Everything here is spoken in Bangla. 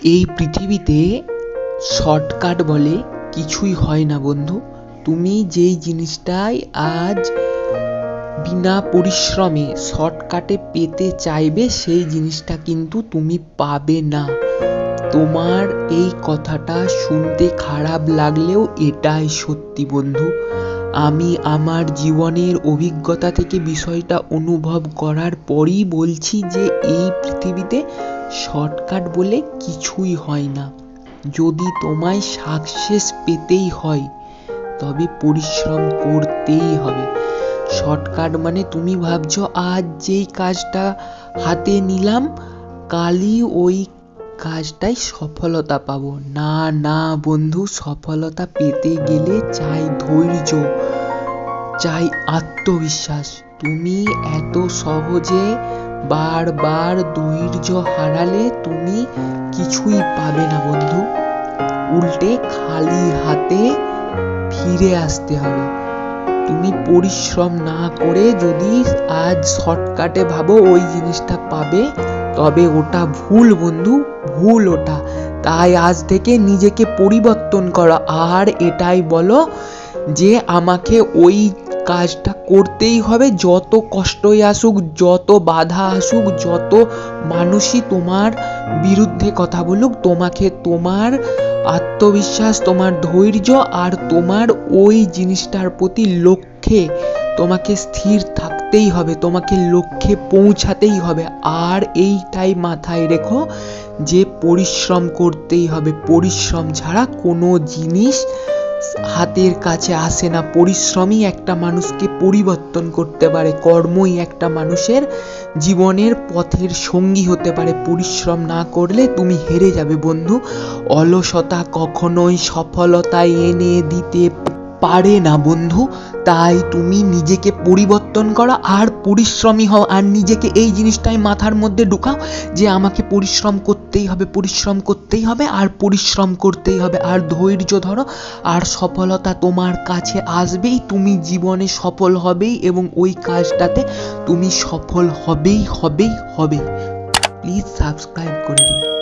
এই পৃথিবীতে শর্টকাট বলে কিছুই হয় না বন্ধু। তুমি যেই জিনিসটাই আজ বিনা পরিশ্রমে শর্টকাটে পেতে চাইবে সেই জিনিসটা কিন্তু তুমি পাবে না। তোমার এই কথাটা শুনতে খারাপ লাগলেও এটাই সত্যি বন্ধু। আমি আমার জীবনের অভিজ্ঞতা থেকে বিষয়টা অনুভব করার পরই বলছি যে এই পৃথিবীতে শর্টকাট বলে কিছুই হয় না। যদি তোমায় সাকসেস পেতেই হয় তবে পরিশ্রম করতেই হবে। শর্টকাট মানে তুমি ভাবছো আজ যেই কাজটা হাতে নিলাম কালই ওই কাজটাই সফলতা পাবো। না না বন্ধু, সফলতা পেতে গেলে চাই ধৈর্য, চাই আত্মবিশ্বাস। তুমি এত সহজে বারবার ধৈর্য হারালে তুমি কিছুই পাবে না বন্ধু। উল্টে খালি হাতে ফিরে আসতে হবে। তুমি পরিশ্রম না করে যদি আজ শর্টকাটে ভাবো ওই জিনিসটা পাবে, তবে ওটা ভুল বন্ধু, ভুল ওটা। তাই আজ থেকে নিজেকে পরিবর্তন করো আর এটাই বলো যে আমাকে ওই কাজটা করতেই হবে, যত কষ্টই আসুক, যত বাধা আসুক, যত মানুষই তোমার বিরুদ্ধে কথা বলুক, তোমাকে তোমার আত্মবিশ্বাস, তোমার ধৈর্য আর তোমার ওই জিনিসটার প্রতি লক্ষ্যে তোমাকে স্থির থাকতেই হবে, তোমাকে লক্ষ্যে পৌঁছাতেই হবে। আর এইটাই মাথায় রেখো যে পরিশ্রম করতেই হবে। পরিশ্রম ছাড়া কোনো জিনিস হাতের কাছে আসে না। পরিশ্রমই একটা মানুষকে পরিবর্তন করতে পারে। কর্মই একটা মানুষের জীবনের পথের সঙ্গী হতে পারে। পরিশ্রম না করলে তুমি হেরে যাবে বন্ধু। অলসতা কখনোই সফলতা এনে দিতে পারে না বন্ধু। তাই তুমি নিজেকে পরিবর্তন করো আর পরিশ্রমী হও। আর নিজেকে এই জিনিসটাই মাথার মধ্যে ঢুকাও যে আমাকে পরিশ্রম করতেই হবে, পরিশ্রম করতেই হবে আর পরিশ্রম করতেই হবে। আর ধৈর্য ধরো আর সফলতা তোমার কাছে আসবেই। তুমি জীবনে সফল হবেই এবং ওই কাজটাতে তুমি সফল হবেই। প্লিজ সাবস্ক্রাইব করে দিন।